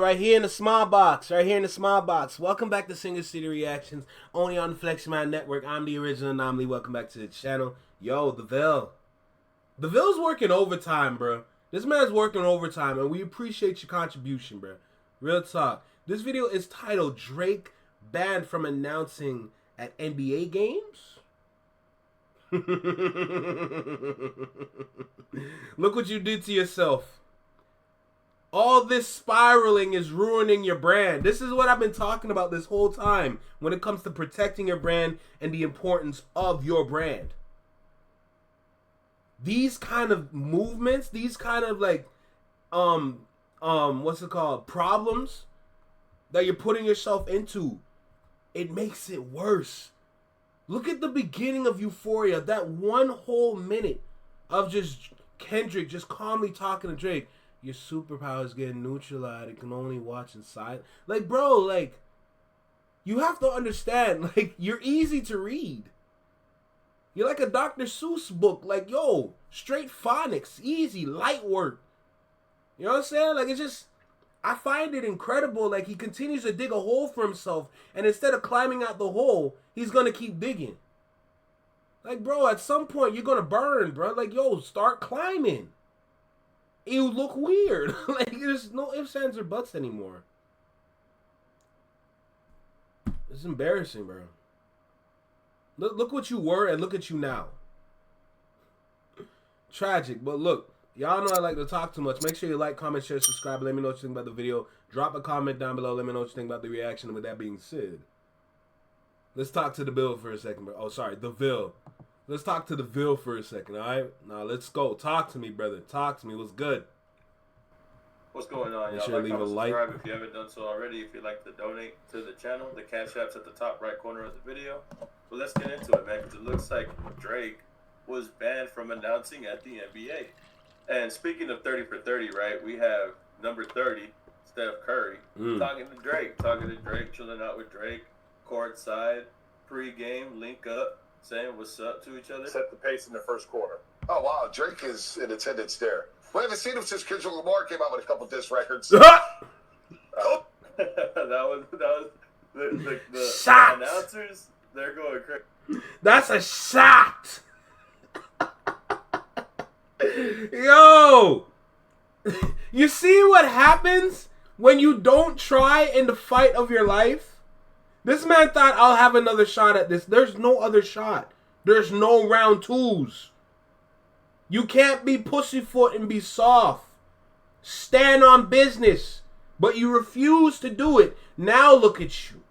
Right here in the small box. Right here in the small box. Welcome back to Single City Reactions. Only on the FlexiMan Network. I'm the original anomaly. Welcome back to the channel. Yo, the Ville's working overtime, bro. This man's working overtime, and we appreciate your contribution, bro. Real talk. This video is titled Drake Banned from Announcing at NBA Games. Look what you did to yourself. All this spiraling is ruining your brand. This is what I've been talking about this whole time when it comes to protecting your brand and the importance of your brand. These kind of movements, these kind of like, what's it called? Problems that you're putting yourself into, it makes it worse. Look at the beginning of Euphoria, that one whole minute of just Kendrick just calmly talking to Drake. Your superpowers getting neutralized. You can only watch inside. Like, bro, like, you have to understand, like, you're easy to read. You're like a Dr. Seuss book. Like, yo, straight phonics, easy, light work. You know what I'm saying? Like, it's just, I find it incredible. Like, he continues to dig a hole for himself, and instead of climbing out the hole, he's gonna keep digging. Like, bro, at some point, you're gonna burn, bro. Like, yo, start climbing. You look weird. Like, there's no ifs, ands, or buts anymore. It's embarrassing, bro. Look what you were and look at you now. Tragic, but look, y'all know I like to talk too much. Make sure you like, comment, share, subscribe. Let me know what you think about the video. Drop a comment down below. Let me know what you think about the reaction. And with that being said, let's talk to the Bill for a second, bro. Oh, sorry, the Ville. Let's talk to the Ville for a second, all right? Now, let's go. Talk to me, brother. Talk to me. What's good? What's going on, y'all? Sure, like, leave a like. Subscribe if you haven't done so already. If you'd like to donate to the channel, the Cash App's at the top right corner of the video. But let's get into it, man, because it looks like Drake was banned from announcing at the NBA. And speaking of 30 for 30, right, we have number 30, Steph Curry, talking to Drake, chilling out with Drake, courtside, pre-game, link up, saying what's up to each other. Set the pace in the first quarter. Oh, wow. Drake is in attendance there. We haven't seen him since Kendrick Lamar came out with a couple diss records. that was the announcers, they're going crazy. That's a shot. Yo. You see what happens when you don't try in the fight of your life? This man thought, I'll have another shot at this. There's no other shot. There's no round twos. You can't be pussyfoot and be soft. Stand on business. But you refuse to do it. Now look at you.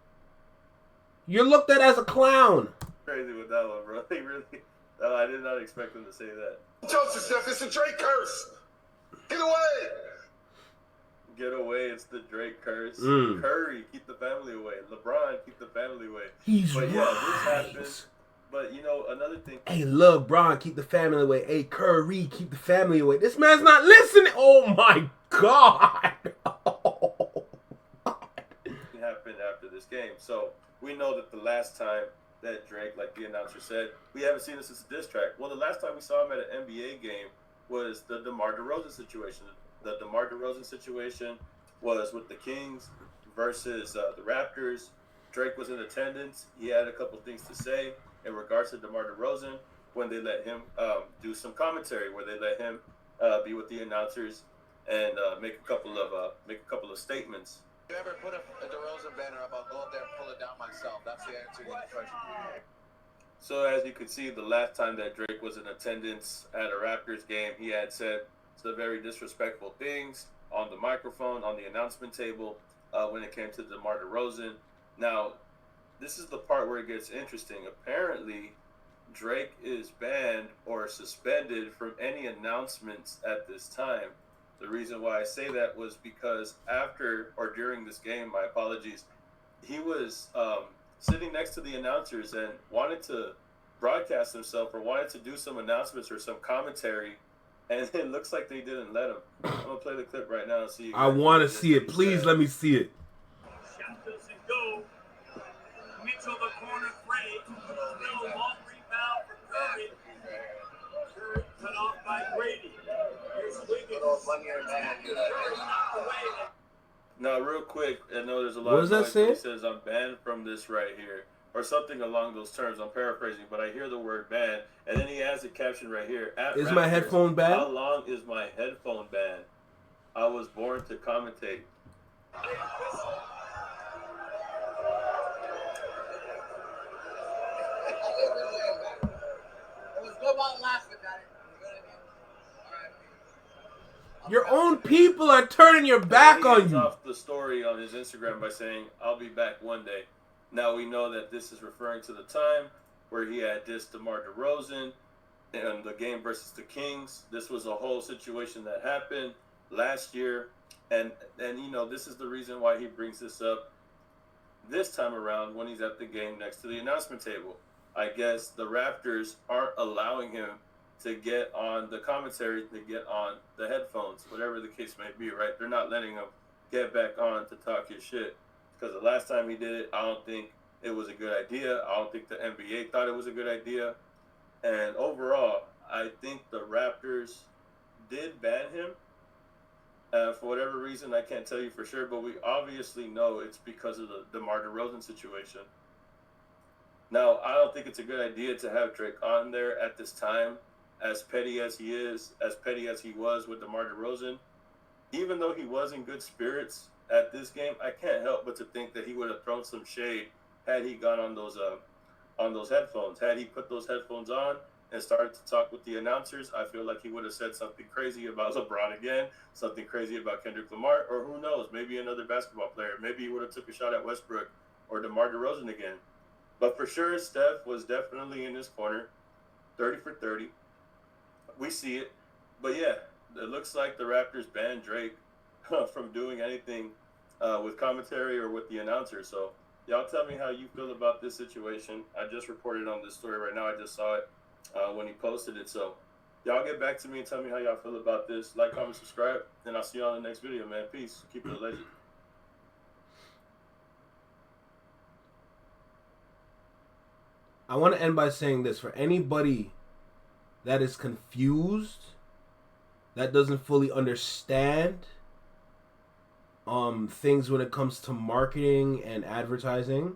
You're looked at as a clown. Crazy with that one, bro. He really, I did not expect him to say that. Joseph Steph, it's a Drake curse. Get away. Get away, it's the Drake curse. Curry, keep the family away. LeBron, keep the family away. But yeah, this happened. But, you know, another thing. Hey, LeBron, keep the family away. Hey, Curry, keep the family away. This man's not listening. Oh, my God. Oh. It happened after this game. So, we know that the last time that Drake, like the announcer said, we haven't seen this since the diss track. Well, the last time we saw him at an NBA game was the DeMar DeRozan situation. The DeMar DeRozan situation was with the Kings versus the Raptors. Drake was in attendance. He had a couple things to say in regards to DeMar DeRozan when they let him do some commentary, where they let him be with the announcers and make a couple of statements. If you ever put a DeRozan banner up, I'll go up there and pull it down myself. That's the answer to the question. So as you can see, the last time that Drake was in attendance at a Raptors game, he had said some very disrespectful things on the microphone, on the announcement table, when it came to DeMar DeRozan. Now, this is the part where it gets interesting. Apparently, Drake is banned or suspended from any announcements at this time. The reason why I say that was because after or during this game, my apologies, he was sitting next to the announcers and wanted to broadcast himself or wanted to do some announcements or some commentary, and it looks like they didn't let him. I'm going to play the clip right now and see. I want to see it. Please let me see it. Shot doesn't go. Mitchell the corner three. No long rebound for Curry. Curry cut off by Brady. Here's Wiggins. Now, real quick, I know there's a lot What of does that noise, but he say? says, I'm banned from this right here, or something along those terms. I'm paraphrasing, but I hear the word ban, and then he has a caption right here, at Is my Raptors, headphone how bad? long is my headphone ban? I was born to commentate. Your own people are turning your back He on ends you. off the story on his Instagram by saying, I'll be back one day. Now we know that this is referring to the time where he had dissed DeMar DeRozan in the game versus the Kings. This was a whole situation that happened last year. And you know, this is the reason why he brings this up this time around when he's at the game next to the announcement table. I guess the Raptors aren't allowing him to get on the commentary, to get on the headphones, whatever the case may be, right? They're not letting him get back on to talk his shit. Because the last time he did it, I don't think it was a good idea. I don't think the NBA thought it was a good idea. And overall, I think the Raptors did ban him. For whatever reason, I can't tell you for sure, but we obviously know it's because of the DeMar DeRozan situation. Now, I don't think it's a good idea to have Drake on there at this time, as petty as he is, as petty as he was with DeMar DeRozan. Even though he was in good spirits at this game, I can't help but to think that he would have thrown some shade had he gone on those headphones. Had he put those headphones on and started to talk with the announcers, I feel like he would have said something crazy about LeBron again, something crazy about Kendrick Lamar, or who knows, maybe another basketball player. Maybe he would have took a shot at Westbrook or DeMar DeRozan again. But for sure, Steph was definitely in his corner, 30 for 30. We see it. But yeah, it looks like the Raptors banned Drake from doing anything with commentary or with the announcers. So y'all tell me how you feel about this situation. I just reported on this story right now. I just saw it when he posted it. So y'all get back to me and tell me how y'all feel about this. Like, comment, subscribe, and I'll see y'all in the next video, man. Peace. Keep it a legend. I want to end by saying this. For anybody that is confused, that doesn't fully understand things when it comes to marketing and advertising,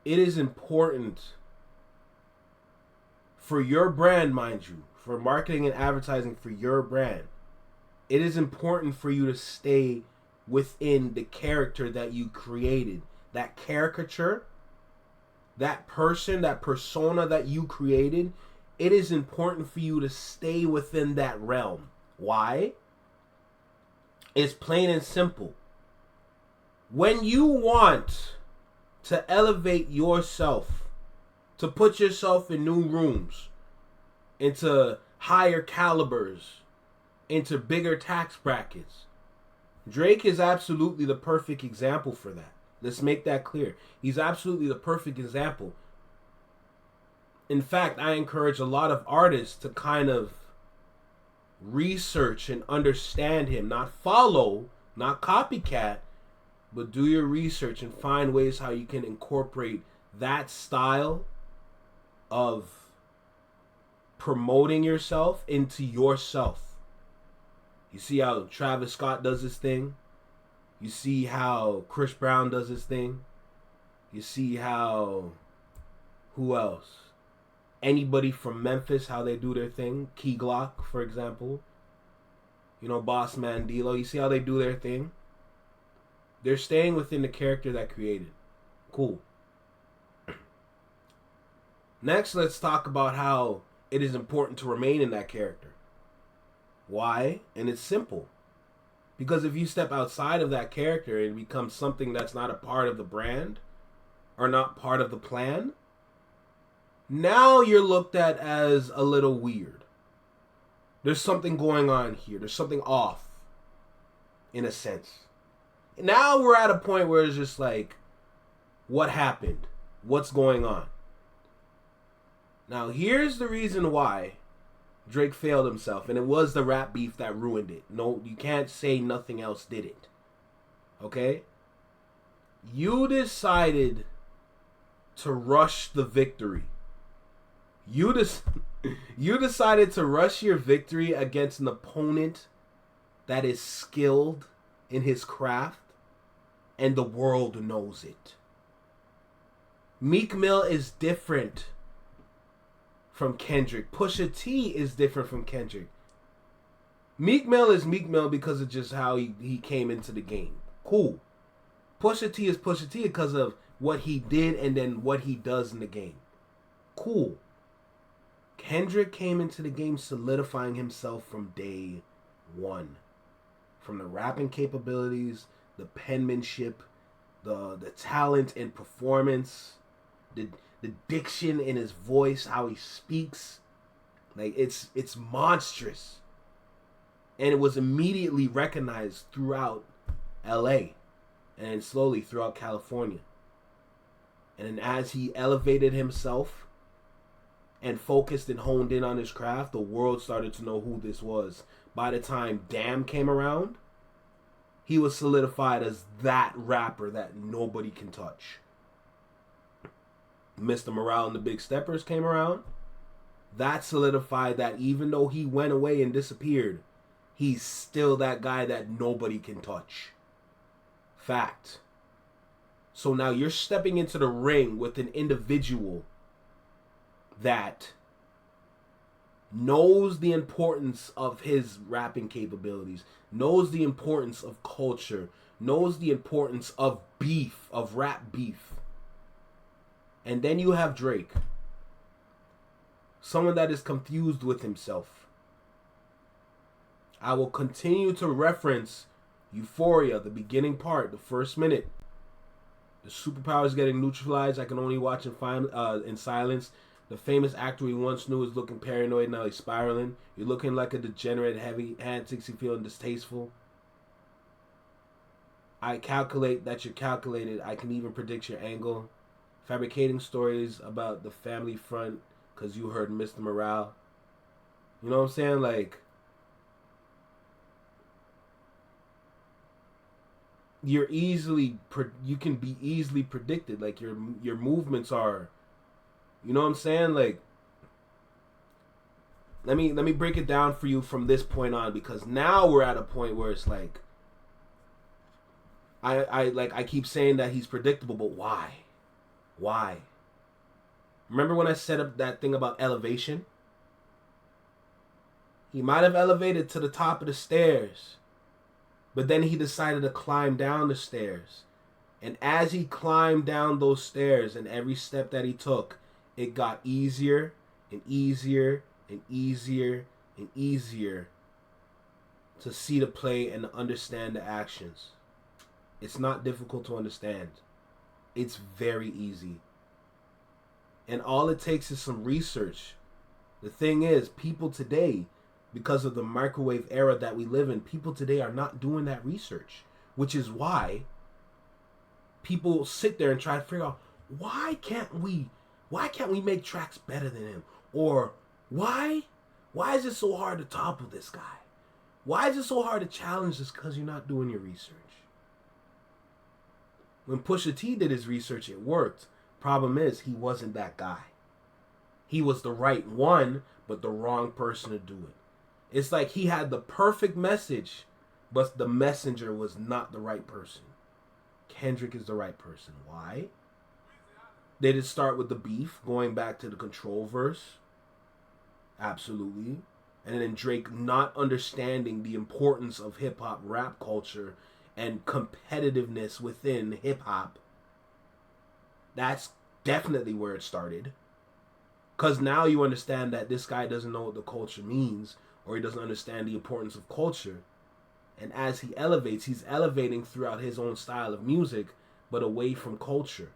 it is important for your brand, mind you, for marketing and advertising for your brand, it is important for you to stay within the character that you created. That caricature, that person, that persona that you created, it is important for you to stay within that realm. Why? It's plain and simple. When you want to elevate yourself, to put yourself in new rooms, into higher calibers, into bigger tax brackets, Drake is absolutely the perfect example for that. Let's make that clear. He's absolutely the perfect example. In fact, I encourage a lot of artists to kind of research and understand him. Not follow, not copycat, but do your research and find ways how you can incorporate that style of promoting yourself into yourself. You see how Travis Scott does his thing. You see how Chris Brown does his thing. You see how, who else? Anybody from Memphis, how they do their thing. Key Glock, for example. You know, Boss Man D-Lo. You see how they do their thing? They're staying within the character that created. Cool. Next, let's talk about how it is important to remain in that character. Why? And it's simple. Because if you step outside of that character and become something that's not a part of the brand or not part of the plan, now you're looked at as a little weird. There's something going on here. There's something off, in a sense. Now we're at a point where it's just like, what happened? What's going on? Now here's the reason why Drake failed himself, and it was the rap beef that ruined it. No, you can't say nothing else did it. Okay? You decided to rush the victory. You You decided to rush your victory against an opponent that is skilled in his craft, and the world knows it. Meek Mill is different from Kendrick. Pusha T is different from Kendrick. Meek Mill is Meek Mill because of just how he came into the game. Cool. Pusha T is Pusha T because of what he did and then what he does in the game. Cool. Kendrick came into the game solidifying himself from day one. From the rapping capabilities, the penmanship, the talent and performance, the diction in his voice, how he speaks. Like, it's monstrous. And it was immediately recognized throughout LA and slowly throughout California. And then as he elevated himself and focused and honed in on his craft, the world started to know who this was. By the time Damn came around, he was solidified as that rapper that nobody can touch. Mr. Morale and the Big Steppers came around. That solidified that even though he went away and disappeared, he's still that guy that nobody can touch. Fact. So now you're stepping into the ring with an individual that knows the importance of his rapping capabilities, knows the importance of culture, knows the importance of beef, of rap beef. And then you have Drake. Someone that is confused with himself. I will continue to reference Euphoria, the beginning part, the first minute. The superpowers getting neutralized. I can only watch in silence. The famous actor we once knew is looking paranoid, now he's spiraling. You're looking like a degenerate, heavy antics, you feeling distasteful. I calculate that you're calculated. I can even predict your angle. Fabricating stories about the family front because you heard Mr. Morale. You know what I'm saying? Like, you can be easily predicted. Like, your movements are, you know what I'm saying? Like, let me break it down for you from this point on, because now we're at a point where it's like, I keep saying that he's predictable, but why? Why? Remember when I set up that thing about elevation? He might have elevated to the top of the stairs, but then he decided to climb down the stairs. And as he climbed down those stairs and every step that he took, it got easier and easier and easier and easier to see the play and to understand the actions. It's not difficult to understand. It's very easy. And all it takes is some research. The thing is, people today, because of the microwave era that we live in, people today are not doing that research. Which is why people sit there and try to figure out, why can't we make tracks better than him? Or why is it so hard to topple this guy? Why is it so hard to challenge this? Because you're not doing your research. When Pusha T did his research, it worked. Problem is, he wasn't that guy. He was the right one, but the wrong person to do it. It's like he had the perfect message, but the messenger was not the right person. Kendrick is the right person. Why? Did it start with the beef, going back to the Control verse? Absolutely. And then Drake not understanding the importance of hip-hop rap culture and competitiveness within hip-hop. That's definitely where it started. Because now you understand that this guy doesn't know what the culture means, or he doesn't understand the importance of culture. And as he elevates, he's elevating throughout his own style of music, but away from culture.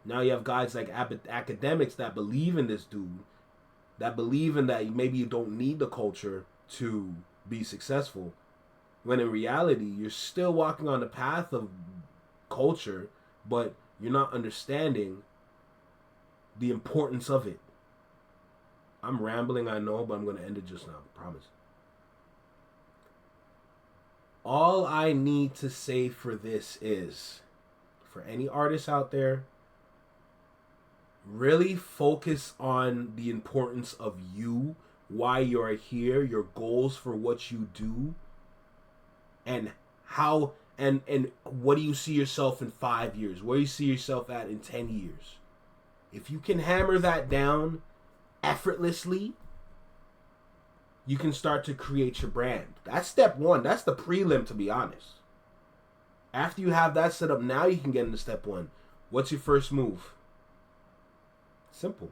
Now you have guys like Djakademiks that believe in this dude, that believe in that maybe you don't need the culture to be successful. When in reality, you're still walking on the path of culture, but you're not understanding the importance of it. I'm rambling, I know, but I'm going to end it just now, I promise. All I need to say for this is, for any artists out there, Really focus on the importance of you, why you're here, your goals for what you do, and how and what do you see yourself in 5 years? Where do you see yourself at in 10 years? If you can hammer that down effortlessly, you can start to create your brand. That's step one. That's the prelim, to be honest. After you have that set up, now you can get into step one. What's your first move? Simple.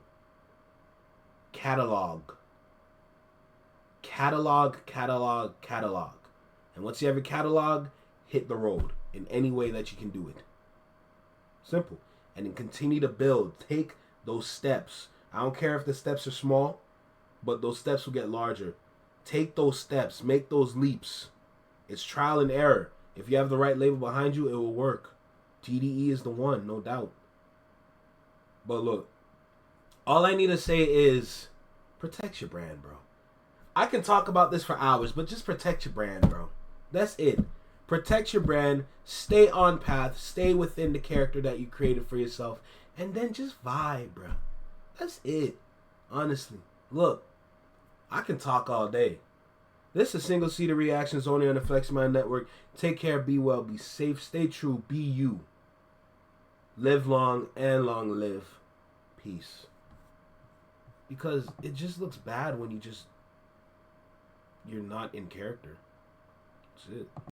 Catalog. Catalog, catalog, catalog. And once you have your catalog, hit the road in any way that you can do it. Simple. And then continue to build. Take those steps. I don't care if the steps are small, but those steps will get larger. Take those steps. Make those leaps. It's trial and error. If you have the right label behind you, it will work. TDE is the one, no doubt. But look, all I need to say is protect your brand, bro. I can talk about this for hours, but just protect your brand, bro. That's it. Protect your brand. Stay on path. Stay within the character that you created for yourself. And then just vibe, bro. That's it. Honestly. Look, I can talk all day. This is Single Seater Reactions only on the FlexiMind Network. Take care, be well, be safe, stay true, be you. Live long and long live. Peace. Because it just looks bad when you're not in character. That's it.